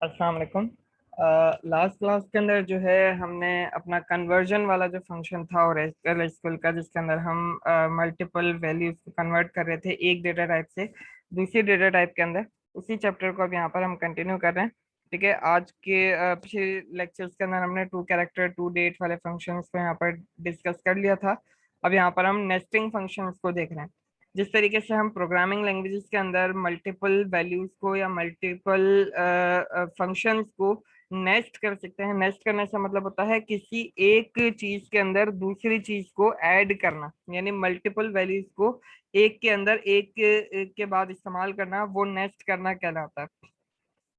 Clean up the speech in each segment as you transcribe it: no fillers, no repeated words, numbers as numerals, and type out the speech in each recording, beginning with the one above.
अस्सलाम वालेकुम। Last class के अंदर जो है हमने अपना कन्वर्जन वाला जो फंक्शन था और एसक्यूएल का, जिसके अंदर हम मल्टीपल वैल्यूज को कन्वर्ट कर रहे थे एक डेटा टाइप से दूसरी डेटा टाइप के अंदर, उसी चैप्टर को अब यहाँ पर हम कंटिन्यू कर रहे हैं। ठीक है, आज के पिछले लेक्चर्स के अंदर हमने टू कैरेक्टर टू डेट वाले फंक्शंस को यहाँ पर डिस्कस कर लिया था। अब यहाँ पर हम नेस्टिंग फंक्शंस को देख रहे हैं। जिस तरीके से हम प्रोग्रामिंग लैंग्वेजेस के अंदर मल्टीपल वैल्यूज को या मल्टीपल फंक्शंस को नेस्ट कर सकते हैं। नेस्ट करने से मतलब होता है किसी एक चीज के अंदर दूसरी चीज को ऐड करना, यानी मल्टीपल वैल्यूज को एक के अंदर एक के बाद इस्तेमाल करना, वो नेस्ट करना कहलाता है।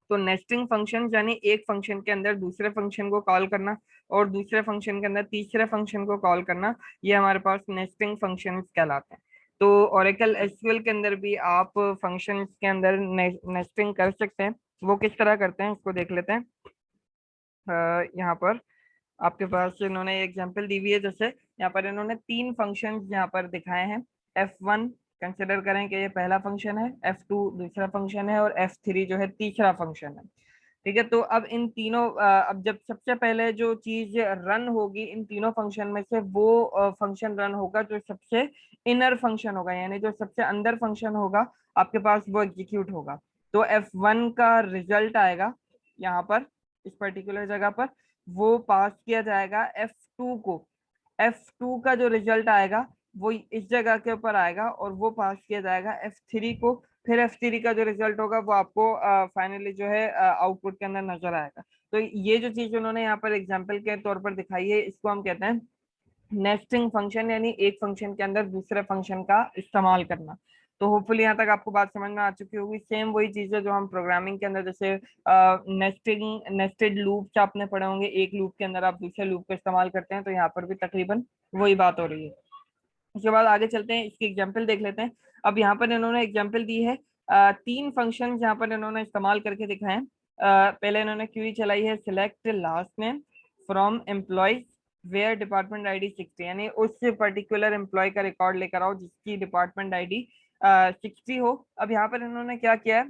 तो नेस्टिंग फंक्शन यानी एक फंक्शन के अंदर दूसरे फंक्शन को कॉल करना और दूसरे फंक्शन के अंदर तीसरे फंक्शन को कॉल करना, ये हमारे पास नेस्टिंग फंक्शंस कहलाते हैं। तो ओरेकल एसक्यूएल के अंदर भी आप फंक्शंस के अंदर नेस्टिंग कर सकते हैं। वो किस तरह करते हैं उसको देख लेते हैं। यहाँ पर आपके पास इन्होंने एग्जांपल दी हुई है। जैसे यहाँ पर इन्होंने तीन फंक्शंस यहाँ पर दिखाए हैं। F1 कंसिडर करें कि ये पहला फंक्शन है, F2 दूसरा फंक्शन है और F3 जो है तीसरा फंक्शन है। ठीक है, तो अब इन तीनों अब जब सबसे पहले जो चीज रन होगी इन तीनों फंक्शन में से, वो फंक्शन रन होगा जो सबसे इनर फंक्शन होगा, यानी जो सबसे अंदर फंक्शन होगा आपके पास, वो एग्जीक्यूट होगा। तो F1 का रिजल्ट आएगा यहाँ पर, इस पर्टिकुलर जगह पर वो पास किया जाएगा F2 को। F2 का जो रिजल्ट आएगा वो इस जगह के ऊपर आएगा और वो पास किया जाएगा F3 को। फिर F3 का जो रिजल्ट होगा वो आपको फाइनली जो है आउटपुट के अंदर नजर आएगा। तो ये जो चीज उन्होंने यहाँ पर एग्जाम्पल के तौर पर दिखाई है, इसको हम कहते हैं नेस्टिंग फंक्शन, यानी एक फंक्शन के अंदर दूसरे फंक्शन का इस्तेमाल करना। तो होपफुली यहाँ तक आपको बात समझ में आ चुकी होगी। सेम वही चीज है जो हम प्रोग्रामिंग के अंदर, जैसे नेस्टेड लूप्स आपने पढ़े होंगे, एक लूप के अंदर आप दूसरे लूप का इस्तेमाल करते हैं, तो यहाँ पर भी तकरीबन वही बात हो रही है। उसके बाद आगे चलते हैं, इसकी एग्जाम्पल देख लेते हैं। अब यहाँ पर इन्होंने एग्जाम्पल दी है, तीन फंक्शन यहाँ पर इन्होंने इस्तेमाल करके दिखाए हैं। पहले इन्होंने क्वेरी चलाई है, select last name from employees where department ID 60, यानी उस पर्टिकुलर एम्प्लॉय का रिकॉर्ड लेकर आओ जिसकी डिपार्टमेंट आईडी 60 हो। अब यहाँ पर इन्होंने क्या किया है,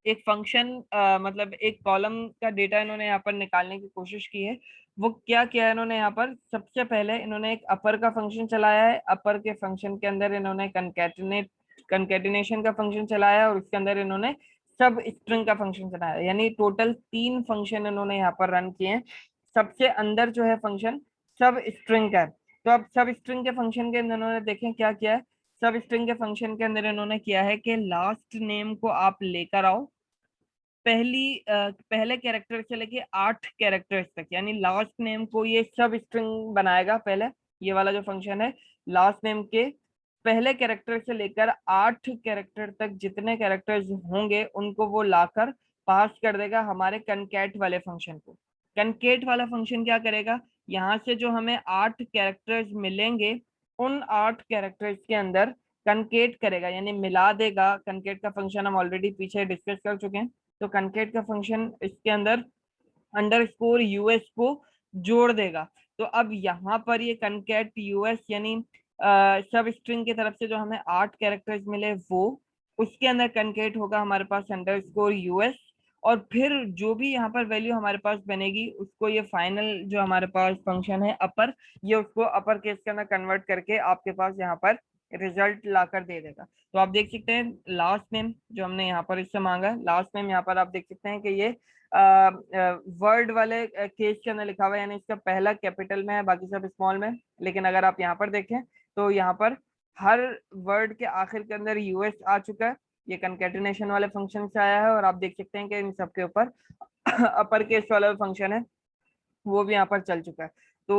एक फंक्शन मतलब एक कॉलम का डेटा इन्होंने यहाँ पर निकालने की कोशिश की है। वो क्या किया है इन्होंने, यहाँ पर सबसे पहले इन्होंने एक अपर का फंक्शन चलाया है। अपर के फंक्शन के अंदर इन्होंने कंकेटिनेशन का फंक्शन चलाया है और उसके अंदर इन्होंने सब स्ट्रिंग का फंक्शन चलाया है, यानी टोटल तीन फंक्शन इन्होंने यहाँ पर रन किए हैं। सबसे अंदर जो है फंक्शन सब स्ट्रिंग का है। तो अब सब स्ट्रिंग के फंक्शन के अंदर इन्होंने देखें क्या किया है। सब स्ट्रिंग के फंक्शन के अंदर इन्होंने किया है कि लास्ट नेम को आप लेकर आओ पहले कैरेक्टर से लेके 8 कैरेक्टर्स तक, यानी लास्ट नेम को ये सब स्ट्रिंग बनाएगा पहले। ये वाला जो फंक्शन है, लास्ट नेम के पहले कैरेक्टर से लेकर 8 कैरेक्टर तक जितने कैरेक्टर्स होंगे उनको वो लाकर पास कर देगा हमारे कनकेट वाले फंक्शन को। कनकेट वाला फंक्शन क्या करेगा, यहाँ से जो हमें 8 कैरेक्टर्स मिलेंगे उन 8 कैरेक्टर्स के अंदर कनकेट करेगा, यानी मिला देगा। कनकेट का फंक्शन हम ऑलरेडी पीछे डिस्कस कर चुके हैं। तो कनकेट का फंक्शन इसके अंदर अंडरस्कोर यूएस को जोड़ देगा। तो अब यहाँ पर ये कनकेट यूएस, यानी सब स्ट्रिंग की तरफ से जो हमें 8 कैरेक्टर्स मिले वो उसके अंदर कनकेट होगा हमारे पास अंडरस्कोर यूएस। और फिर जो भी यहाँ पर वैल्यू हमारे पास बनेगी उसको ये फाइनल जो हमारे पास फंक्शन है अपर, ये उसको अपर केस के अंदर कन्वर्ट करके आपके पास यहाँ पर रिजल्ट लाकर दे देगा। तो आप देख सकते हैं लास्ट नेम जो हमने यहाँ पर इससे मांगा है, लास्ट नेम यहाँ पर आप देख सकते हैं कि ये वर्ड वाले केस के अंदर लिखा हुआ है, यानी इसका पहला कैपिटल में है बाकी सब स्मॉल में। लेकिन अगर आप यहाँ पर देखें तो यहाँ पर हर वर्ड के आखिर के अंदर यूएस आ चुका है। ये कंकेटिनेशन वाले फंक्शन से आया है और आप देख सकते हैं कि इन सबके ऊपर अपर केस वाला फंक्शन है वो भी यहाँ पर चल चुका है। तो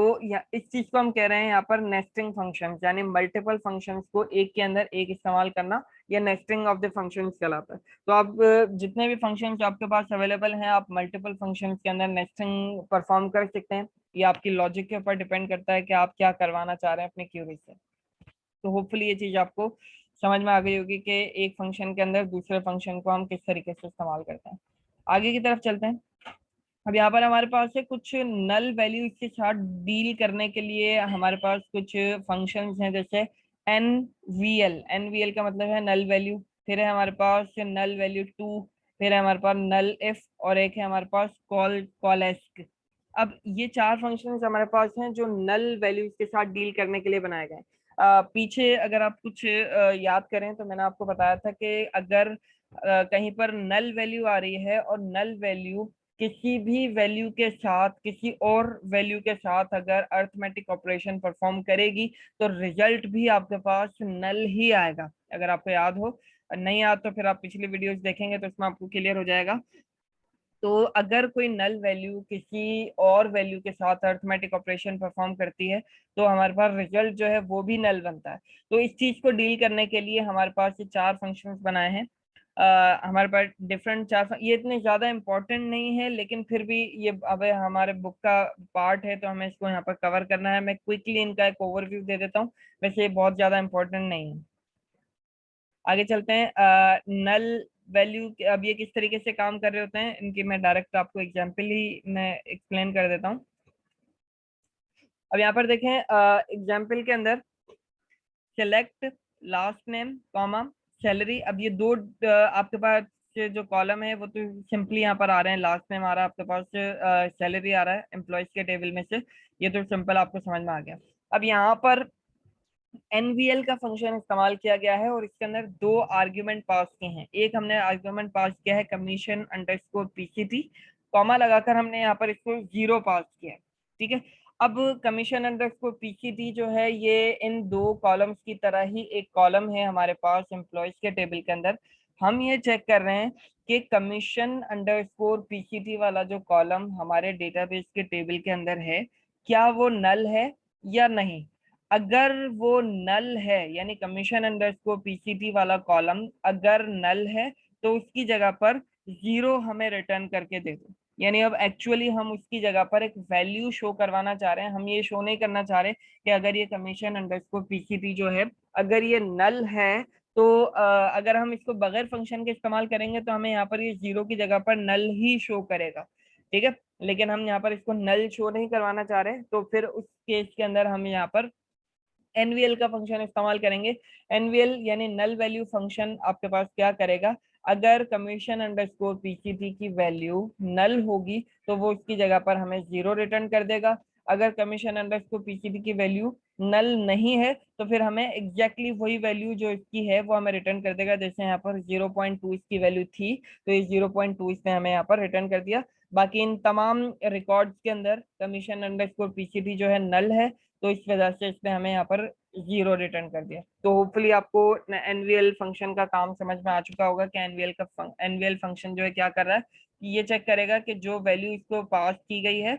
इस चीज को हम कह रहे हैं यहाँ पर नेस्टिंग फंक्शंस, यानी मल्टीपल फंक्शंस को एक के अंदर एक इस्तेमाल करना, या नेस्टिंग ऑफ द फंक्शंस कहलाता है। तो आप जितने भी फंक्शंस आपके पास अवेलेबल हैं, आप मल्टीपल फंक्शंस के अंदर नेस्टिंग परफॉर्म कर सकते हैं। ये आपकी लॉजिक के ऊपर डिपेंड करता है कि आप क्या करवाना चाह रहे हैं अपनी क्यूरी से। तो होपफुली ये चीज आपको समझ में आ गई होगी कि एक फंक्शन के अंदर दूसरे फंक्शन को हम किस तरीके से इस्तेमाल करते हैं। आगे की तरफ चलते हैं। अब यहाँ पर हमारे पास है कुछ नल वैल्यूज के साथ डील करने के लिए हमारे पास कुछ फंक्शंस हैं, जैसे N V L. N V L का मतलब है नल वैल्यू। फिर है हमारे पास नल वैल्यू 2, फिर है हमारे पास नल इफ, और एक है हमारे पास कॉलेस्क। अब ये चार फंक्शंस हमारे पास हैं जो नल वैल्यूज के साथ डील करने के लिए बनाए गए हैं। पीछे अगर आप कुछ याद करें तो मैंने आपको बताया था कि अगर कहीं पर नल वैल्यू आ रही है और नल वैल्यू किसी भी वैल्यू के साथ, किसी और वैल्यू के साथ अगर अर्थमेटिक ऑपरेशन परफॉर्म करेगी तो रिजल्ट भी आपके पास नल ही आएगा। अगर आपको याद हो, नहीं याद तो फिर आप पिछली वीडियोस देखेंगे तो इसमें आपको क्लियर हो जाएगा। तो अगर कोई नल वैल्यू किसी और वैल्यू के साथ अर्थमेटिक ऑपरेशन परफॉर्म करती है तो हमारे पास रिजल्ट जो है वो भी नल बनता है। तो इस चीज को डील करने के लिए हमारे पास ये चार फंक्शंस बनाए हैं। हमारे पास डिफरेंट ये इतने ज्यादा इंपॉर्टेंट नहीं है, लेकिन फिर भी ये अब हमारे बुक का पार्ट है तो हमें इसको यहाँ पर कवर करना है। मैं क्विकली इनका एक ओवरव्यू दे देता हूँ, वैसे ये बहुत ज्यादा इंपॉर्टेंट नहीं है। आगे चलते हैं। नल वैल्यू अब ये किस तरीके से काम कर रहे होते हैं इनकी मैं डायरेक्ट आपको एग्जांपल ही मैं एक्सप्लेन कर देता हूँ। अब यहाँ पर देखें एग्जांपल के अंदर select last name comma salary. अब ये दो आपके पास जो कॉलम है वो तो सिंपली यहाँ पर आ रहे हैं। लास्ट नेम आ रहा है आपके पास, सैलरी आ रहा है एम्प्लॉयज के टेबल में से। ये तो सिंपल आपको समझ में आ गया। अब यहाँ पर एनवीएल का फंक्शन इस्तेमाल किया गया है और इसके अंदर दो आर्ग्यूमेंट पास किए हैं। एक हमने आर्ग्यूमेंट पास किया है कमीशन अंडरस्कोर पीसीटी, कॉमा लगाकर हमने यहाँ पर इसको जीरो पास किया है। ठीक है। अब कमीशन अंडरस्कोर पीसीटी जो है ये इन दो कॉलम्स की तरह ही एक कॉलम है हमारे पास एम्प्लॉयज के टेबल के अंदर। हम ये चेक कर रहे हैं कि कमीशन अंडरस्कोर पीसीटी वाला जो कॉलम हमारे डेटाबेस के टेबल के अंदर है क्या वो नल है या नहीं। अगर वो नल है यानी कमीशन अंडरस्कोर पीसीटी वाला कॉलम अगर नल है तो उसकी जगह पर जीरो हमें रिटर्न करके दे दो। यानी अब एक्चुअली हम उसकी जगह पर एक वैल्यू शो करवाना चाह रहे हैं। हम ये शो नहीं करना चाह रहे कि अगर ये कमीशन अंडरस्कोर पीसीटी जो है अगर ये नल है तो अगर हम इसको बगैर फंक्शन के इस्तेमाल करेंगे तो हमें यहाँ पर ये जीरो की जगह पर नल ही शो करेगा। ठीक है। लेकिन हम यहाँ पर इसको नल शो नहीं करवाना चाह रहे, तो फिर उस केस के अंदर हम यहाँ पर एनवीएल का फंक्शन इस्तेमाल करेंगे। एनवीएल यानी नल वैल्यू फंक्शन आपके पास क्या करेगा, अगर कमीशन अंडरस्कोर पीसीटी की वैल्यू नल होगी तो वो उसकी जगह पर हमें जीरो रिटर्न कर देगा। अगर कमीशन अंडरस्कोर पीसीटी की वैल्यू नल नहीं है तो फिर हमें एग्जैक्टली वही वैल्यू जो इसकी है वो हमें रिटर्न कर देगा। जैसे यहाँ पर 0.2 इसकी वैल्यू थी तो ये 0.2 इसने हमें यहाँ पर रिटर्न कर दिया। बाकी इन तमाम रिकॉर्ड्स के अंदर कमीशन अंडरस्कोर पीसीटी जो है नल है तो इस वजह से इसने हमें यहाँ पर जीरो रिटर्न कर दिया। तो होपफुली आपको एनवीएल फंक्शन का काम समझ में आ चुका होगा कि एनवीएल फंक्शन जो है क्या कर रहा है कि ये चेक करेगा कि जो वैल्यू इसको पास की गई है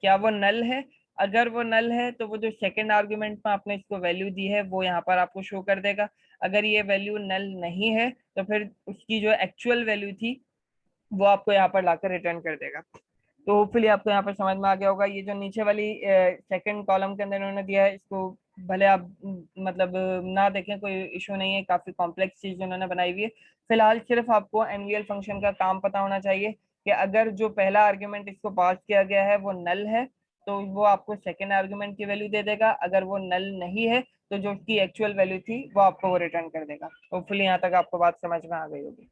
क्या वो नल है। अगर वो नल है तो वो जो सेकंड आर्गुमेंट में आपने इसको वैल्यू दी है वो यहाँ पर आपको शो कर देगा। अगर ये वैल्यू नल नहीं है तो फिर उसकी जो एक्चुअल वैल्यू थी वो आपको यहाँ पर लाकर रिटर्न कर देगा। तो होपफुली आपको यहाँ पर समझ में आ गया होगा। ये जो नीचे वाली सेकंड कॉलम के अंदर इन्होंने दिया है इसको भले आप मतलब ना देखें, कोई इशू नहीं है, काफी कॉम्प्लेक्स चीज उन्होंने बनाई हुई है। फिलहाल सिर्फ आपको एनवीएल फंक्शन का काम पता होना चाहिए कि अगर जो पहला आर्ग्यूमेंट इसको पास किया गया है वो नल है तो वो आपको सेकेंड आर्ग्यूमेंट की वैल्यू दे देगा। अगर वो नल नहीं है तो जो उसकी एक्चुअल वैल्यू थी वो आपको वो रिटर्न कर देगा। होपफुली यहाँ तक आपको बात समझ में आ गई होगी।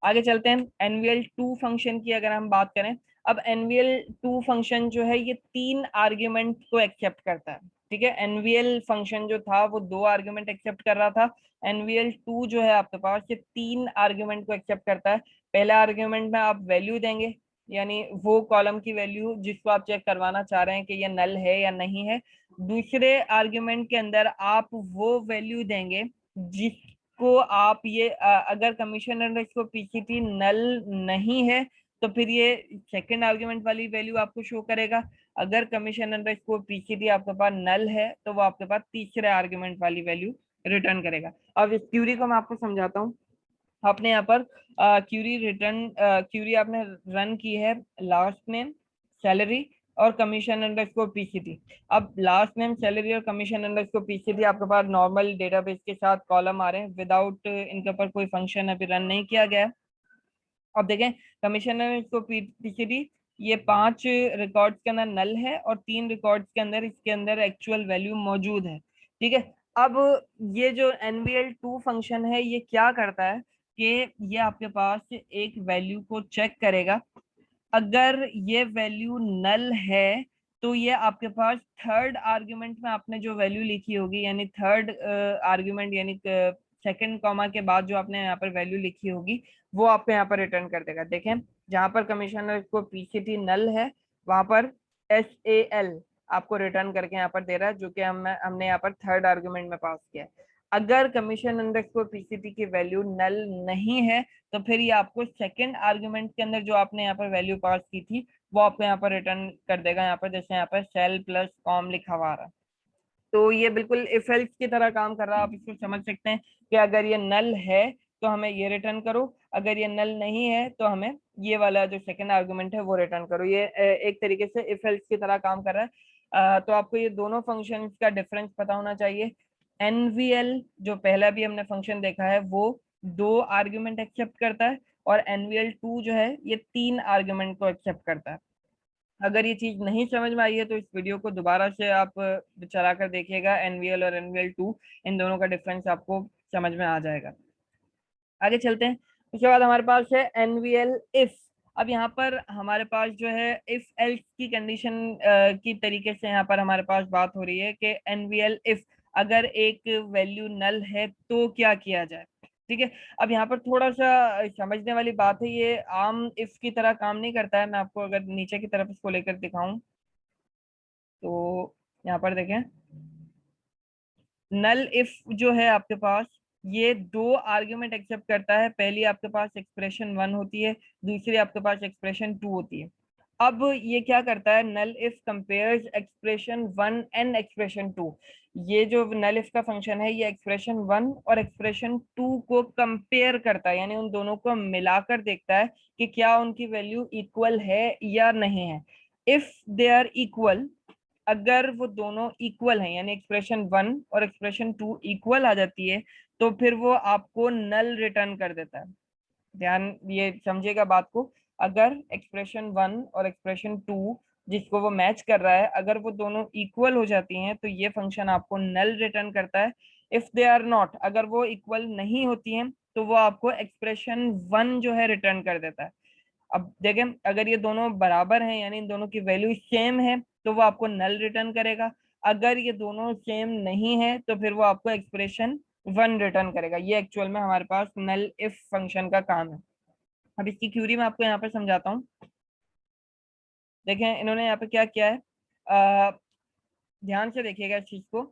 आगे चलते हैं। एनवीएल टू फंक्शन की अगर हम बात करें, अब एनवीएल टू फंक्शन जो है ये तीन आर्ग्यूमेंट को एक्सेप्ट करता है। ठीक है। एनवीएल फंक्शन जो था वो दो आर्ग्यूमेंट एक्सेप्ट कर रहा था। एनवीएल टू जो है आपके पास ये तीन आर्ग्यूमेंट को एक्सेप्ट करता है। पहले आर्ग्यूमेंट में आप वैल्यू देंगे यानी वो कॉलम की वैल्यू जिसको आप चेक करवाना चाह रहे हैं कि ये नल है या नहीं है। दूसरे आर्ग्यूमेंट के अंदर आप वो वैल्यू देंगे जिस को आप ये अगर कमीशन अंडरस्कोर पीसीटी नल नहीं है तो फिर ये सेकंड आर्गुमेंट वाली वैल्यू आपको शो करेगा। अगर कमीशन अंडरस्कोर पीसीटी आपके पास नल है तो वो आपके पास तीसरे आर्गुमेंट वाली वैल्यू रिटर्न करेगा। अब इस क्यूरी को मैं आपको समझाता हूँ। आपने यहाँ पर क्यूरी आपने रन की है लास्ट नेम सैलरी और कमीशन अंडरस्कोर पीसीटी। अब लास्ट नेम सैलरी और कमीशन अंडरस्कोर पीसीटी आपके पास नॉर्मल डेटाबेस के साथ कॉलम आ रहे हैं विदाउट इनके ऊपर कोई फंक्शन अभी रन नहीं किया गया है। अब देखें कमीशन अंडरस्कोर पीसीटी ये 5 रिकॉर्ड्स के अंदर नल है और 3 रिकॉर्ड्स के अंदर इसके अंदर एक्चुअल वैल्यू मौजूद है। ठीक है। अब ये जो एनवीएल टू फंक्शन है ये क्या करता है कि ये आपके पास एक वैल्यू को चेक करेगा, अगर ये वैल्यू नल है तो ये आपके पास थर्ड आर्ग्यूमेंट में आपने जो वैल्यू लिखी होगी, यानी थर्ड आर्ग्यूमेंट यानी सेकंड कॉमा के बाद जो आपने यहाँ पर वैल्यू लिखी होगी वो आपको यहाँ पर रिटर्न कर देगा। देखें, जहां पर कमिश्नर को पीसीटी नल है वहां पर SAL आपको रिटर्न करके यहाँ पर दे रहा है, जो कि हमने यहाँ पर थर्ड आर्ग्यूमेंट में पास किया है। अगर कमीशन अंडरस्कोर पीसीटी की वैल्यू नल नहीं है तो फिर ये आपको सेकंड आर्ग्यूमेंट के अंदर जो आपने यहाँ पर वैल्यू पास की थी वो आपको यहाँ पर रिटर्न कर देगा। यहाँ पर जैसे यहाँ पर सेल प्लस कॉम लिखा हुआ आ रहा है, तो ये बिल्कुल इफ एल्स की तरह काम कर रहा है। आप इसको समझ सकते हैं कि अगर ये नल है तो हमें ये रिटर्न करो, अगर ये नल नहीं है तो हमें ये वाला जो सेकंड आर्गुमेंट है वो रिटर्न करो। ये एक तरीके से इफ एल्स की तरह काम कर रहा है। तो आपको ये दोनों फंक्शन का डिफरेंस पता होना चाहिए। एनवीएल जो पहला भी हमने फंक्शन देखा है वो 2 आर्ग्यूमेंट एक्सेप्ट करता है, और एनवीएल 2 जो है ये 3 आर्ग्यूमेंट को एक्सेप्ट करता है। अगर ये चीज नहीं समझ में आई है तो इस वीडियो को दोबारा से आप चला कर देखिएगा, एनवीएल और एनवीएल 2 इन दोनों का डिफरेंस आपको समझ में आ जाएगा। आगे चलते हैं। उसके बाद हमारे पास है एनवीएल इफ। अब यहाँ पर हमारे पास जो है इफ एल्स की कंडीशन की तरीके से यहाँ पर हमारे पास बात हो रही है कि एनवीएल इफ अगर एक वैल्यू नल है तो क्या किया जाए। ठीक है, अब यहाँ पर थोड़ा सा समझने वाली बात है, ये आम इफ की तरह काम नहीं करता है। मैं आपको अगर नीचे की तरफ इसको लेकर दिखाऊं तो यहाँ पर देखें, नल इफ जो है आपके पास ये 2 आर्ग्यूमेंट एक्सेप्ट करता है। पहली आपके पास एक्सप्रेशन 1 होती है, दूसरी आपके पास एक्सप्रेशन 2 होती है। अब ये क्या करता है, null if compares expression 1 and expression 2। ये जो नल इफ का फंक्शन है ये एक्सप्रेशन 1 और एक्सप्रेशन 2 को कंपेयर करता है, यानी उन दोनों को मिलाकर देखता है कि क्या उनकी वैल्यू इक्वल है या नहीं है। इफ दे आर इक्वल, अगर वो दोनों इक्वल हैं यानी एक्सप्रेशन 1 और एक्सप्रेशन 2 इक्वल आ जाती है तो फिर वो आपको नल रिटर्न कर देता है। ध्यान ये समझिएगा बात को, अगर एक्सप्रेशन 1 और एक्सप्रेशन 2 जिसको वो मैच कर रहा है अगर वो दोनों इक्वल हो जाती हैं तो ये फंक्शन आपको नल रिटर्न करता है। इफ दे आर नॉट, अगर वो इक्वल नहीं होती हैं तो वो आपको एक्सप्रेशन 1 जो है रिटर्न कर देता है। अब देखें, अगर ये दोनों बराबर हैं यानी इन दोनों की वैल्यू सेम है तो वो आपको नल रिटर्न करेगा। अगर ये दोनों सेम नहीं है तो फिर वो आपको एक्सप्रेशन 1 रिटर्न करेगा। ये एक्चुअल में हमारे पास नल इफ फंक्शन का काम है। अब इसकी क्यूरी मैं आपको यहाँ पर समझाता हूँ। देखें इन्होंने यहाँ पे क्या किया है, ध्यान से देखिएगा इस चीज को।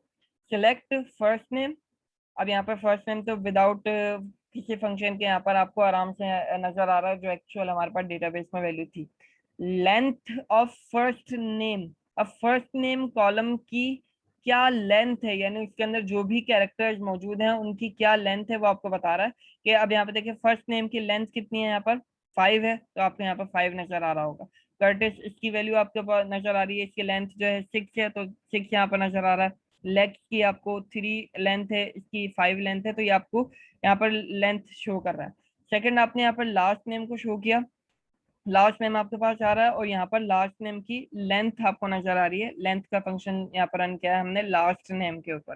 सिलेक्ट फर्स्ट नेम, अब यहाँ पर फर्स्ट नेम तो विदाउट किसी फंक्शन के यहाँ पर आपको आराम से नजर आ रहा है जो एक्चुअल हमारे पास डेटाबेस में वैल्यू थी। लेंथ ऑफ फर्स्ट नेम, अब फर्स्ट नेम कॉलम की क्या लेंथ है, यानी उसके अंदर जो भी कैरेक्टर्स मौजूद हैं उनकी क्या लेंथ है वो आपको बता रहा है। कि अब यहाँ पे देखिए फर्स्ट नेम की लेंथ कितनी है, यहाँ पर 5 है तो आपको यहाँ पर 5 नजर आ रहा होगा। कर्टिस इसकी वैल्यू आपके पास नजर आ रही है, इसकी लेंथ जो है 6 है तो 6 यहाँ पर नजर आ रहा है। लेग्स की आपको 3 लेंथ है, इसकी 5 लेंथ है, तो ये आपको यहाँ पर लेंथ शो कर रहा है। सेकंड आपने यहाँ पर लास्ट नेम को शो किया, लास्ट नेम आपके पास आ रहा है और यहाँ पर लास्ट नेम की लेंथ आपको नजर आ रही है। लेंथ का फंक्शन यहाँ पर रन किया है हमने लास्ट नेम के ऊपर।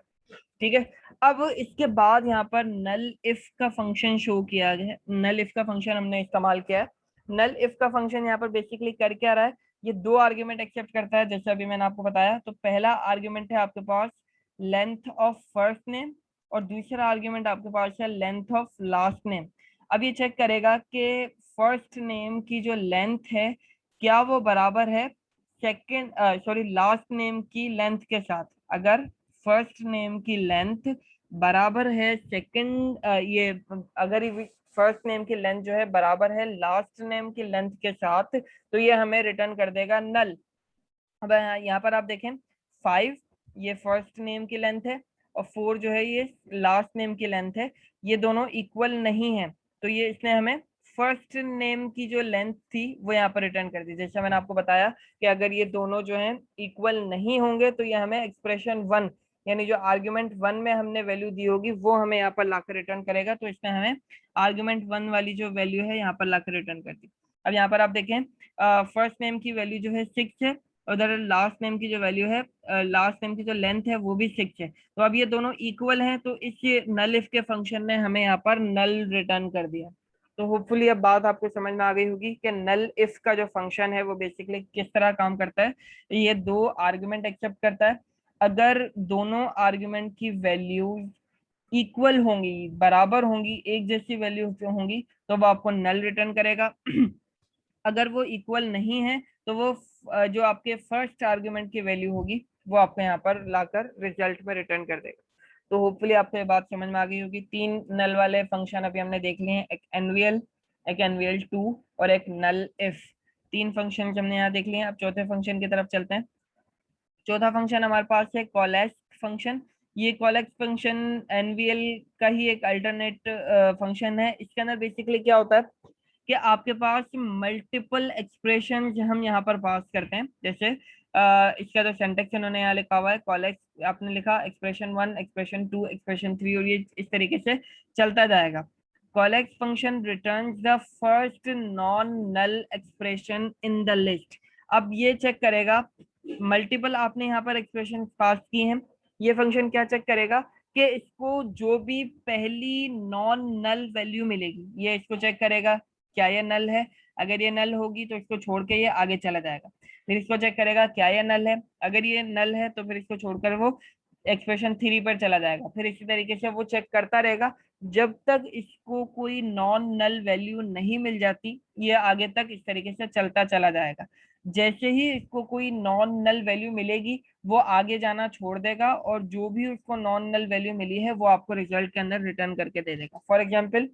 ठीक है, अब इसके बाद यहाँ पर नल इफ का फंक्शन शो किया गया है, नल इफ का फंक्शन हमने इस्तेमाल किया है। नल इफ का फंक्शन यहाँ पर बेसिकली कर क्या रहा है, ये 2 आर्ग्यूमेंट एक्सेप्ट करता है जैसे अभी मैंने आपको बताया। तो पहला आर्ग्यूमेंट है आपके पास लेंथ ऑफ फर्स्ट नेम और दूसरा आर्ग्यूमेंट आपके पास है लेंथ ऑफ लास्ट नेम। अब ये चेक करेगा कि फर्स्ट नेम की जो लेंथ है क्या वो बराबर है सेकंड सॉरी लास्ट नेम की लेंथ के साथ। अगर फर्स्ट नेम की लेंथ बराबर है सेकंड ये अगर फर्स्ट नेम की लेंथ जो है बराबर है लास्ट नेम की लेंथ के साथ तो ये हमें रिटर्न कर देगा नल। अब यहाँ पर आप देखें 5 ये फर्स्ट नेम की लेंथ है और 4 जो है ये लास्ट नेम की लेंथ है, ये दोनों इक्वल नहीं है तो ये इसने हमें फर्स्ट नेम की जो लेंथ थी वो यहाँ पर रिटर्न कर दी। जैसे मैंने आपको बताया कि अगर ये दोनों जो हैं इक्वल नहीं होंगे तो ये हमें एक्सप्रेशन 1 यानी जो आर्ग्यूमेंट 1 में हमने वैल्यू दी होगी वो हमें यहाँ पर लाकर रिटर्न करेगा। तो इसने हमें आर्ग्यूमेंट 1 वाली जो वैल्यू है यहाँ पर लाकर रिटर्न कर दी। अब यहाँ पर आप देखें फर्स्ट नेम की वैल्यू जो है 6 है और उधर लास्ट नेम की जो वैल्यू है, लास्ट नेम की जो लेंथ है वो भी 6 है। तो अब ये दोनों इक्वल हैं, तो इस नल इफ के फंक्शन ने हमें यहाँ पर नल रिटर्न कर दिया। तो होपफुली अब बात आपको समझ में आ गई होगी कि नल इफ का जो फंक्शन है वो बेसिकली किस तरह काम करता है। ये दो आर्गुमेंट एक्सेप्ट करता है। अगर दोनों आर्गुमेंट की वैल्यू इक्वल होंगी, बराबर होंगी, एक जैसी वैल्यू होंगी, तो वो आपको नल रिटर्न करेगा। अगर वो इक्वल नहीं है तो वो जो आपके फर्स्ट आर्गुमेंट की वैल्यू होगी वो आपको यहाँ पर लाकर रिजल्ट में रिटर्न कर देगा। तो होपफुली आपको ये बात समझ में आ गई होगी। तीन नल वाले फंक्शन अभी हमने देख लिए हैं, एक एनवीएल टू और एक नल इफ। तीन फंक्शन हमने यहाँ देख लिए हैं। अब चौथे फंक्शन की तरफ चलते हैं। चौथा फंक्शन हमारे पास है कॉलेक्ट फंक्शन। ये कॉलेक्ट फंक्शन एनवीएल का ही एक अल्टरनेट फंक्शन है। इसके अंदर बेसिकली क्या होता है कि आपके पास मल्टीपल एक्सप्रेशन हम यहाँ पर पास करते हैं। जैसे इसका जो सिंटेक्स इन्होंने यहाँ लिखा हुआ है, कॉलेक्ट आपने लिखा expression one, expression two, expression three, और ये इस तरीके से चलता जाएगा। Collect function returns the first non null expression in the list. अब ये चेक करेगा, मल्टीपल आपने यहाँ पर एक्सप्रेशन पास की हैं, ये फंक्शन क्या चेक करेगा कि इसको जो भी पहली नॉन नल वैल्यू मिलेगी ये इसको चेक करेगा क्या ये नल है। अगर ये नल होगी तो इसको छोड़ के ये आगे चला जाएगा। फिर इसको चेक करेगा क्या ये नल है, अगर ये नल है तो फिर इसको छोड़कर वो एक्सप्रेशन थ्री पर चला जाएगा। फिर इसी तरीके से वो चेक करता रहेगा जब तक इसको कोई नॉन नल वैल्यू नहीं मिल जाती, ये आगे तक इस तरीके से चलता चला जाएगा। जैसे ही इसको कोई नॉन नल वैल्यू मिलेगी वो आगे जाना छोड़ देगा, और जो भी उसको नॉन नल वैल्यू मिली है वो आपको रिजल्ट के अंदर रिटर्न करके दे देगा। फॉर एग्जाम्पल,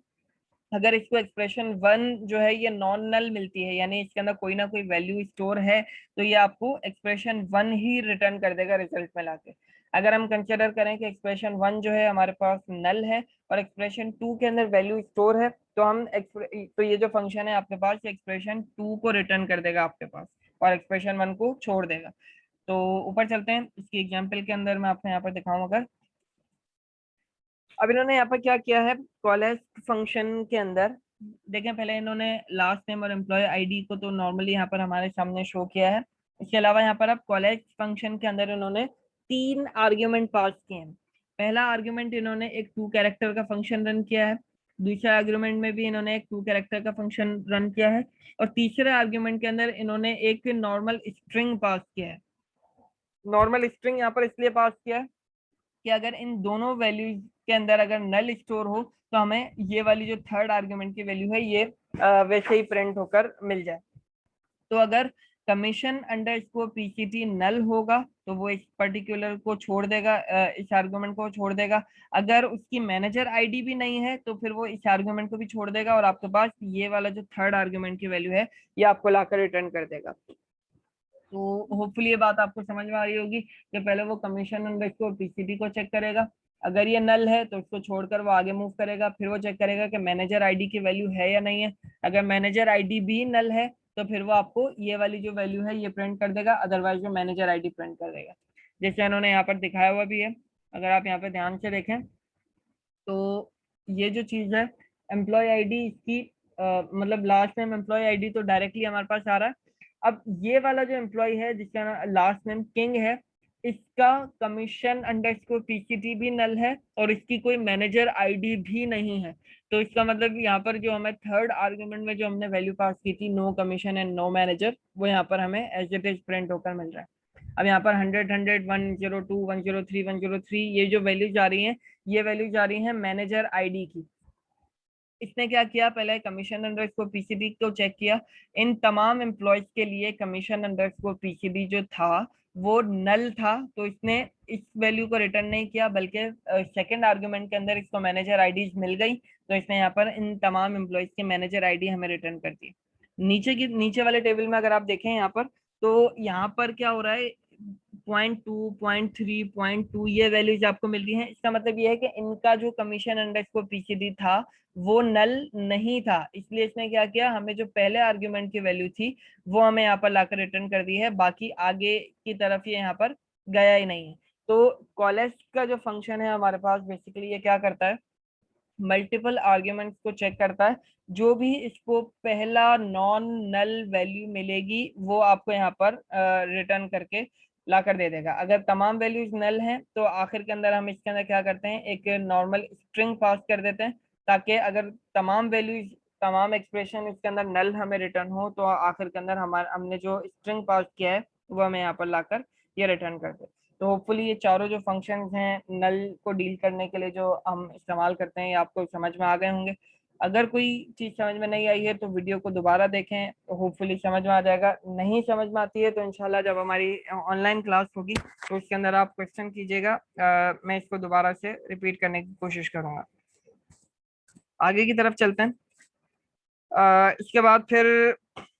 अगर इसको एक्सप्रेशन वन जो है ये नॉन नल मिलती है, यानी इसके अंदर कोई ना कोई वैल्यू स्टोर है, तो ये आपको एक्सप्रेशन वन ही रिटर्न कर देगा रिजल्ट में लाके। अगर हम कंसिडर करें कि एक्सप्रेशन वन जो है हमारे पास नल है और एक्सप्रेशन टू के अंदर वैल्यू स्टोर है, तो तो ये जो फंक्शन है आपके पास एक्सप्रेशन टू को रिटर्न कर देगा आपके पास, और एक्सप्रेशन वन को छोड़ देगा। तो ऊपर चलते हैं, इसकी एग्जाम्पल के अंदर मैं आपको यहाँ पर दिखाऊं। अगर अब इन्होंने यहाँ पर क्या किया है, कॉलेज फंक्शन के अंदर देखें, पहले इन्होंने लास्ट नेम और एम्प्लॉय आईडी को तो नॉर्मली यहाँ पर हमारे सामने शो किया है। इसके अलावा यहाँ पर अब कॉलेज फंक्शन के अंदर इन्होंने तीन आर्ग्यूमेंट पास किए हैं। पहला आर्ग्यूमेंट इन्होंने एक टू कैरेक्टर का फंक्शन रन किया है, दूसरे आर्ग्यूमेंट में भी इन्होंने एक टू कैरेक्टर का फंक्शन रन किया है, और तीसरे आर्ग्यूमेंट के अंदर इन्होंने एक नॉर्मल स्ट्रिंग पास किया है। नॉर्मल स्ट्रिंग यहाँ पर इसलिए पास किया है कि अगर इन दोनों वैल्यूज के अंदर अगर नल स्टोर हो तो हमें ये वाली जो थर्ड आर्गुमेंट की वैल्यू है ये वैसे ही प्रिंट होकर मिल जाए। तो अगर कमीशन अंडर स्कोर पीसीटी नल होगा तो वो इस पर्टिकुलर को छोड़ देगा, इस आर्गुमेंट को छोड़ देगा। अगर उसकी मैनेजर आईडी भी नहीं है तो फिर वो इस आर्गुमेंट को भी छोड़ देगा, और आपके पास ये वाला जो थर्ड आर्गुमेंट की वैल्यू है ये आपको लाकर रिटर्न कर देगा। तो होपफुली ये बात आपको समझ में आ रही होगी कि पहले वो कमीशन अंडरस्कोर पीसीटी को चेक करेगा, अगर ये नल है तो उसको छोड़कर वो आगे मूव करेगा। फिर वो चेक करेगा कि मैनेजर आईडी की वैल्यू है या नहीं है, अगर मैनेजर आईडी भी नल है तो फिर वो आपको ये वाली जो वैल्यू है ये प्रिंट कर देगा, अदरवाइज वो मैनेजर आईडी प्रिंट कर देगा, जैसे इन्होंने यहाँ पर दिखाया हुआ भी है। अगर आप यहाँ पे ध्यान से देखें तो ये जो चीज है एम्प्लॉय आईडी, इसकी मतलब लास्ट नेम एम्प्लॉय आईडी तो डायरेक्टली हमारे पास आ रहा है। अब ये वाला जो एम्प्लॉय है जिसका लास्ट नेम किंग है, इसका कमीशन अंडरस्कोर पीसीटी भी नल है और इसकी कोई मैनेजर आईडी भी नहीं है। तो इसका मतलब यहाँ पर जो हमें थर्ड आर्गुमेंट में जो हमने वैल्यू पास की थी no commission and no manager, वो यहाँ पर हमें एज इट इज प्रिंट होकर मिल रहा है। अब यहाँ पर 100 102 103 103 ये जो वैल्यूज आ रही हैं, ये वैल्यूज आ रही हैं मैनेजर आईडी की। इसने क्या किया, पहले कमीशन अंडरस्कोर पीसीबी को चेक किया, इन तमाम एम्प्लॉयज के लिए कमीशन अंडरस्कोर पीसीबी जो था वो नल था, तो इसने इस वैल्यू को रिटर्न नहीं किया, बल्कि सेकंड आर्गुमेंट के अंदर इसको मैनेजर आईडीज मिल गई, तो इसने यहाँ पर इन तमाम एम्प्लॉयज की मैनेजर आईडी हमें रिटर्न कर दी। नीचे वाले टेबल में अगर आप देखें यहाँ पर, तो यहाँ पर क्या हो रहा है, 0.2 0.3 0.2 ये वैल्यूज आपको मिल रही हैं। इसका मतलब ये है कि इनका जो कमीशन अंडरस्कोर पीसीडी था वो नल नहीं था, इसलिए इसने क्या किया, हमें जो पहले आर्ग्यूमेंट की वैल्यू थी वो हमें यहाँ पर लाकर रिटर्न कर दी है, बाकी आगे की तरफ ये यहाँ पर गया ही नहीं है। तो कॉलेज का जो फंक्शन है हमारे पास बेसिकली ये क्या करता है, मल्टीपल आर्ग्यूमेंट्स को चेक करता है। जो भी इसको पहला नॉन नल वैल्यू मिलेगी वो आपको यहाँ पर रिटर्न करके ला कर दे देगा। अगर तमाम वैल्यूज नल हैं तो आखिर के अंदर हम इसके अंदर क्या करते हैं, एक नॉर्मल स्ट्रिंग पास कर देते हैं, ताकि अगर तमाम वैल्यूज तमाम एक्सप्रेशन इसके अंदर नल हमें रिटर्न हो तो आखिर के अंदर हमारे हमने जो स्ट्रिंग पास किया है वो हमें यहाँ पर लाकर ये रिटर्न कर दे। तो होपफुली ये चारों जो फंक्शंस हैं नल को डील करने के लिए जो हम इस्तेमाल करते हैं ये आपको समझ में आ गए होंगे। अगर कोई चीज़ समझ में नहीं आई है तो वीडियो को दोबारा देखें, तो होपफुली समझ में आ जाएगा। नहीं समझ में आती है तो इंशाल्लाह जब हमारी ऑनलाइन क्लास होगी तो उसके अंदर आप क्वेश्चन कीजिएगा, मैं इसको दोबारा से रिपीट करने की कोशिश करूंगा। आगे की तरफ चलते हैं। इसके बाद फिर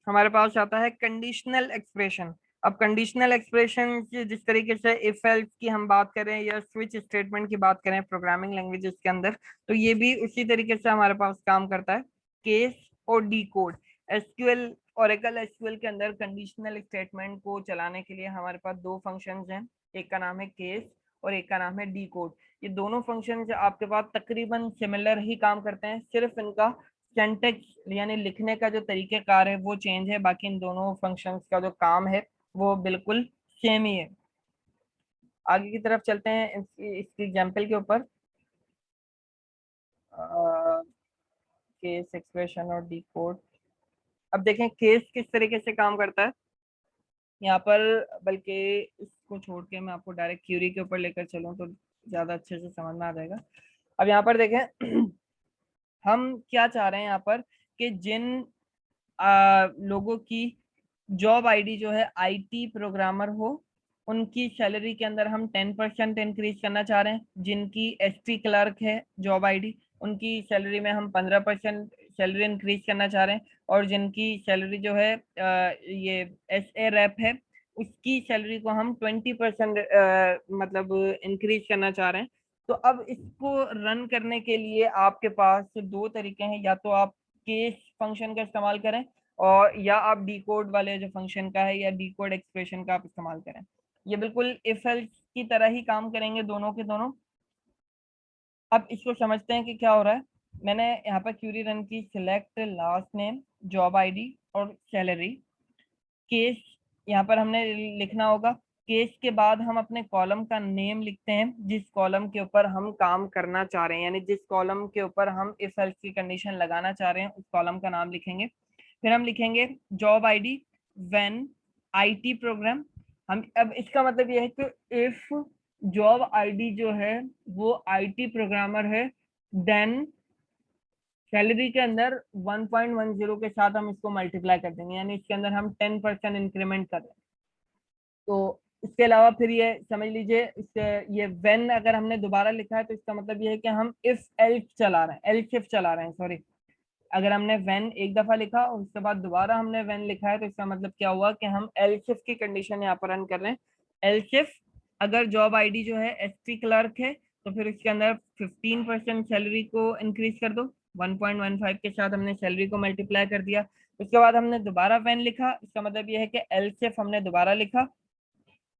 हमारे पास आता है कंडीशनल एक्सप्रेशन। अब कंडीशनल एक्सप्रेशन जिस तरीके से इफ एल्स की हम बात करें या स्विच स्टेटमेंट की बात करें प्रोग्रामिंग लैंग्वेजेस के अंदर, तो ये भी उसी तरीके से हमारे पास काम करता है। केस और D code. SQL Oracle SQL के अंदर कंडीशनल स्टेटमेंट को चलाने के लिए हमारे पास दो फंक्शंस हैं, एक का नाम है केस और एक का नाम है डी कोड। ये दोनों फंक्शंस आपके पास तकरीबन सिमिलर ही काम करते हैं, सिर्फ इनका सिंटैक्स यानी लिखने का जो तरीकेकार है वो चेंज है, बाकी इन दोनों फंक्शंस का जो काम है वो बिल्कुल सेम ही है। आगे की तरफ चलते हैं इसकी एग्जांपल के ऊपर। केस एक्सप्रेशन और डी कोड। अब देखें केस किस तरीके से काम करता है यहाँ पर, बल्कि इसको छोड़ के मैं आपको डायरेक्ट क्यूरी के ऊपर लेकर चलूँ तो ज़्यादा अच्छे से समझ में आ जाएगा। अब यहाँ पर देखें हम क्या चाह रहे हैं यहाँ पर कि जिन लोगों की जॉब आईडी जो है आईटी प्रोग्रामर हो उनकी सैलरी के अंदर हम 10% इंक्रीज करना चाह रहे हैं। जिनकी एसटी क्लर्क है जॉब आईडी उनकी सैलरी में हम 15% सैलरी इंक्रीज करना चाह रहे हैं। और जिनकी सैलरी जो है ये एस ए रैप है उसकी सैलरी को हम 20% मतलब इंक्रीज करना चाह रहे हैं। तो अब इसको रन करने के लिए आपके पास दो तरीके हैं, या तो आप केस फंक्शन का इस्तेमाल करें और या आप डी कोड वाले जो फंक्शन का है या डी कोड एक्सप्रेशन का आप इस्तेमाल करें। ये बिल्कुल इफ एल्स की तरह ही काम करेंगे दोनों के दोनों। अब इसको समझते हैं कि क्या हो रहा है। मैंने यहाँ पर क्यूरी रन की, select last name job ID और सैलरी। केस यहाँ पर हमने लिखना होगा। केस के बाद हम अपने कॉलम का नेम लिखते हैं जिस कॉलम के ऊपर हम काम करना चाह रहे हैं, यानी जिस कॉलम के ऊपर हम इफ एल्स की कंडीशन लगाना चाह रहे हैं उस कॉलम का नाम लिखेंगे। फिर हम लिखेंगे job ID when IT program. हम अब इसका मतलब यह है कि इफ जॉब आईडी जो है वो आईटी प्रोग्रामर है देन सैलरी के अंदर 1.10 के साथ हम इसको मल्टीप्लाई कर देंगे, यानी इसके अंदर हम 10% इंक्रीमेंट कर दें। तो इसके अलावा फिर ये समझ लीजिए इससे ये व्हेन अगर हमने दोबारा लिखा है तो इसका मतलब ये है कि हम इफ एल्स चला रहे हैं, एल्स इफ चला रहे हैं, सॉरी। अगर हमने व्हेन एक दफा लिखा और उसके बाद दोबारा हमने व्हेन लिखा है तो इसका मतलब क्या हुआ कि हम एल्स इफ की कंडीशन यहाँ पर रन कर रहे हैं। एल्स इफ अगर जॉब आईडी जो है एसटी क्लर्क है तो फिर इसके अंदर 15% सैलरी को इंक्रीज कर दो। 1.15 के साथ हमने सैलरी को मल्टीप्लाई कर दिया। उसके बाद हमने दोबारा व्हेन लिखा, इसका मतलब ये है कि एल्स इफ हमने दोबारा लिखा।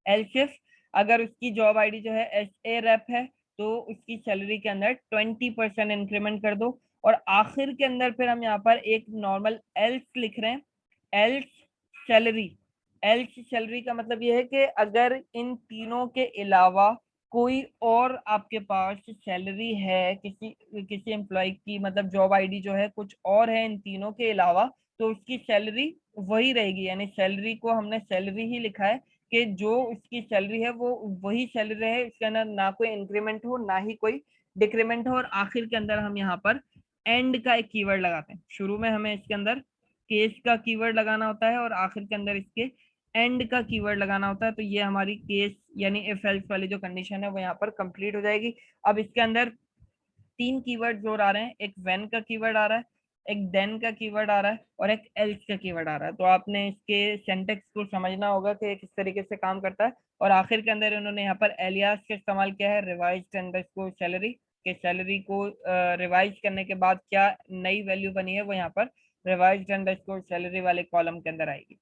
एल्सिफ अगर उसकी जॉब आईडी जो है एस ए रैप है तो उसकी सैलरी के अंदर 20% इंक्रीमेंट कर दो। और आखिर के अंदर फिर हम यहाँ पर एक नॉर्मल एल्स लिख रहे हैं। Else salary. एल्स सैलरी का मतलब ये है कि अगर इन तीनों के अलावा कोई और आपके पास सैलरी है किसी किसी एम्प्लॉय की, मतलब जॉब आईडी जो है कुछ और है इन तीनों के अलावा, तो उसकी सैलरी वही रहेगी। यानी सैलरी को हमने सैलरी ही लिखा है कि जो उसकी सैलरी है वो वही सैलरी है, इसके अंदर ना कोई इंक्रीमेंट हो ना ही कोई डिक्रीमेंट हो। और आखिर के अंदर हम यहाँ पर एंड का एक कीवर्ड लगाते हैं। शुरू में हमें इसके अंदर केस का कीवर्ड लगाना होता है और आखिर के अंदर इसके एंड का कीवर्ड लगाना होता है। तो ये हमारी केस यानी इफ एल्स वाली जो कंडीशन है वो यहाँ पर कंप्लीट हो जाएगी। अब इसके अंदर तीन कीवर्ड जोर आ रहे हैं, एक व्हेन का कीवर्ड आ रहा है, एक देन का कीवर्ड आ रहा है और एक एल्स का कीवर्ड आ रहा है। तो आपने इसके सिंटैक्स को समझना होगा कि किस तरीके से काम करता है। और आखिर के अंदर इन्होंने यहाँ पर एलियास का इस्तेमाल किया है, रिवाइज्ड अंडरस्कोर सैलरी के सैलरी को रिवाइज करने के बाद क्या नई वैल्यू बनी है वो यहाँ पर रिवाइज्ड अंडरस्कोर सैलरी वाले कॉलम के अंदर आएगी।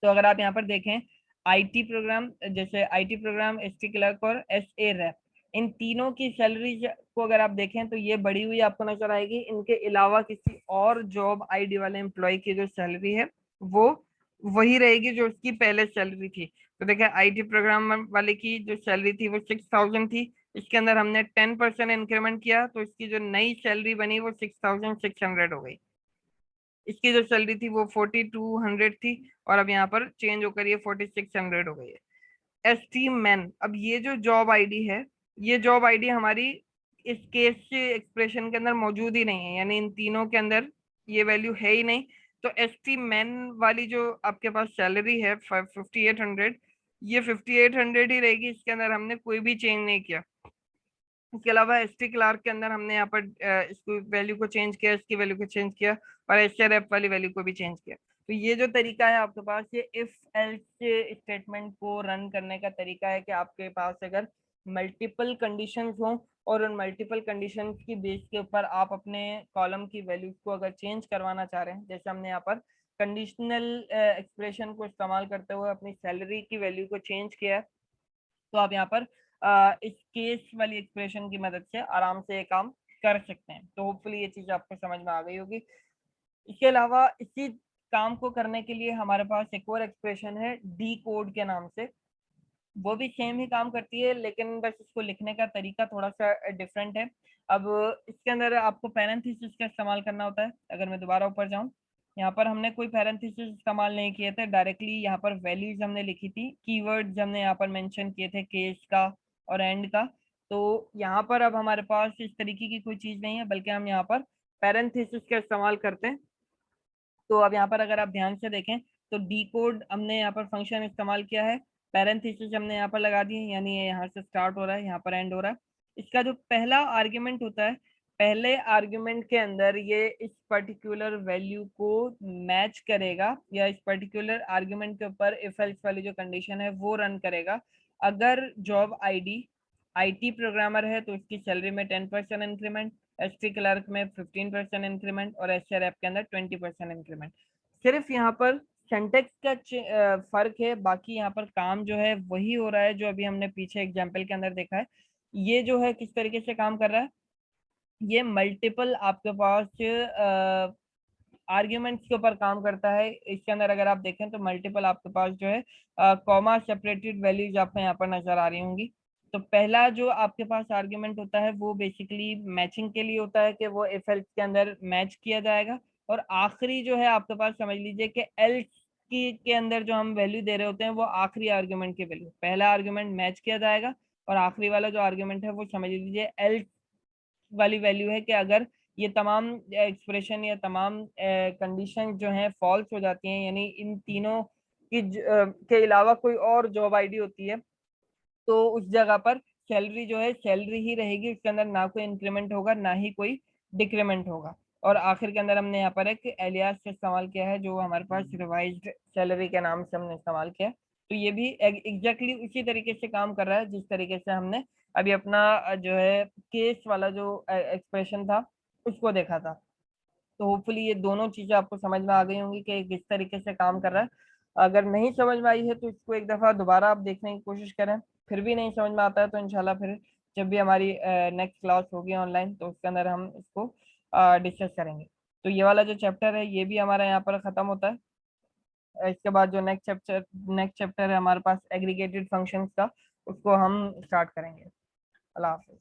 तो अगर आप यहाँ पर देखें आईटी प्रोग्राम, जैसे आईटी प्रोग्राम एसटी क्लर्क और एस ए रैप, इन तीनों की सैलरी को अगर आप देखें तो ये बढ़ी हुई आपको नजर आएगी। इनके अलावा किसी और जॉब आईडी वाले एम्प्लॉय की जो सैलरी है वो वही रहेगी जो उसकी पहले सैलरी थी। तो देखिए आईटी प्रोग्रामर वाले की जो सैलरी थी वो 6,000 थी। इसके अंदर हमने 10% इंक्रीमेंट किया तो इसकी जो नई सैलरी बनी वो 6,600 हो गई। इसकी जो सैलरी थी वो 4,200 थी और अब यहाँ पर चेंज होकर ये 4,600 हो गई है। एस टी मैन, अब ये जो जॉब आईडी है, ये जॉब आईडी हमारी इस केस के एक्सप्रेशन के अंदर मौजूद ही नहीं है, यानी इन तीनों के अंदर ये वैल्यू है ही नहीं। तो एस टी मैन वाली जो आपके पास सैलरी है 5,800, ये 5,800 ही रहेगी। इसके अंदर हमने कोई भी चेंज नहीं किया। इसके अलावा एस टी क्लार्क के अंदर हमने यहाँ पर इसको वैल्यू को चेंज किया, इसकी वैल्यू को चेंज किया और एच आर एफ वाली वैल्यू को भी चेंज किया। तो ये जो तरीका है आपके पास, ये इफ एल्स स्टेटमेंट को रन करने का तरीका है कि आपके पास अगर मल्टीपल कंडीशंस हों और उन मल्टीपल कंडीशंस की बेस के ऊपर आप अपने कॉलम की वैल्यूज को अगर चेंज करवाना चाह रहे हैं, जैसे हमने यहाँ पर कंडीशनल एक्सप्रेशन को इस्तेमाल करते हुए अपनी सैलरी की वैल्यू को चेंज किया है, तो आप यहाँ पर इस केस वाली एक्सप्रेशन की मदद से आराम से ये काम कर सकते हैं। तो होपफुली ये चीज आपको समझ में आ गई होगी। इसके अलावा इसी काम को करने के लिए हमारे पास एक और एक्सप्रेशन है डी कोड के नाम से। वो भी सेम ही काम करती है लेकिन बस इसको लिखने का तरीका थोड़ा सा डिफरेंट है। अब इसके अंदर आपको पैरेंथेसिस का इस्तेमाल करना होता है। अगर मैं दोबारा ऊपर जाऊं, यहाँ पर हमने कोई पैरेंथेसिस इस्तेमाल नहीं किए थे, डायरेक्टली यहाँ पर वैल्यूज हमने लिखी थी, कीवर्ड्स हमने यहाँ पर मेंशन किए थे केस का और एंड का। तो यहाँ पर अब हमारे पास इस तरीके की कोई चीज नहीं है, बल्कि हम यहाँ पर पैरेंथेसिस का इस्तेमाल करते हैं। तो अब यहाँ पर अगर आप ध्यान से देखें तो डी कोड हमने यहाँ पर फंक्शन इस्तेमाल किया है, पैरेंथेसिस हमने यहाँ पर लगा दिए, यानी ये यहाँ से स्टार्ट हो रहा है, यहाँ पर एंड हो रहा है। इसका जो पहला आर्ग्यूमेंट होता है, पहले आर्ग्यूमेंट के अंदर ये इस पर्टिकुलर वैल्यू को मैच करेगा या इस पर्टिकुलर आर्ग्यूमेंट के ऊपर इफ एल्स वाली जो कंडीशन है वो रन करेगा। अगर जॉब आईडी आईटी प्रोग्रामर है तो इसकी सैलरी में 10% इंक्रीमेंट, एस टी क्लर्क में 15% इंक्रीमेंट और एच आर एफ के अंदर 20% इंक्रीमेंट। सिर्फ यहाँ पर सिंटेक्स का फर्क है, बाकी यहाँ पर काम जो है वही हो रहा है जो अभी हमने पीछे एग्जाम्पल के अंदर देखा है। ये जो है किस तरीके से काम कर रहा है, ये मल्टीपल आपके पास आर्ग्यूमेंट्स के ऊपर काम करता है। इसके अंदर अगर आप देखें तो मल्टीपल आपके पास जो है कॉमा सेपरेटेड वैल्यूज आपको यहाँ पर नजर आ रही होंगी। तो पहला जो आपके पास आर्ग्यूमेंट होता है वो बेसिकली मैचिंग के लिए होता है कि वो इफ एल्स के अंदर मैच किया जाएगा। और आखिरी जो है आपके पास समझ लीजिए कि एल्स की के अंदर जो हम वैल्यू दे रहे होते हैं वो आखिरी आर्ग्यूमेंट की वैल्यू, पहला आर्ग्यूमेंट मैच किया जाएगा और आखिरी वाला जो आर्ग्यूमेंट है वो समझ लीजिए एल्स वाली वैल्यू है कि अगर ये तमाम एक्सप्रेशन या तमाम कंडीशन जो हैं फॉल्स हो जाती हैं, यानी इन तीनों के अलावा कोई और जॉब आईडी होती है, तो उस जगह पर सैलरी जो है सैलरी ही रहेगी, उसके अंदर ना कोई इंक्रीमेंट होगा ना ही कोई डिक्रीमेंट होगा। और आखिर के अंदर हमने यहाँ पर एक एलियास का इस्तेमाल किया है जो हमारे पास रिवाइज्ड सैलरी के नाम से हमने इस्तेमाल किया है। तो ये भी एग्जैक्टली उसी तरीके से काम कर रहा है जिस तरीके से हमने अभी अपना जो है केस वाला जो एक्सप्रेशन था उसको देखा था। तो होपफुली ये दोनों चीजें आपको समझ में आ गई होंगी कि किस तरीके से काम कर रहा है। अगर नहीं समझ में आई है तो इसको एक दफा दोबारा आप देखने की कोशिश करें, फिर भी नहीं समझ में आता है तो इंशाल्लाह फिर जब भी हमारी नेक्स्ट क्लास होगी ऑनलाइन तो उसके अंदर हम इसको डिस्कस करेंगे। तो ये वाला जो चैप्टर है ये भी हमारा यहाँ पर खत्म होता है। इसके बाद जो नेक्स्ट चैप्टर है हमारे पास एग्रीगेटेड फंक्शंस का, उसको हम स्टार्ट करेंगे। अल्लाह हाफिज।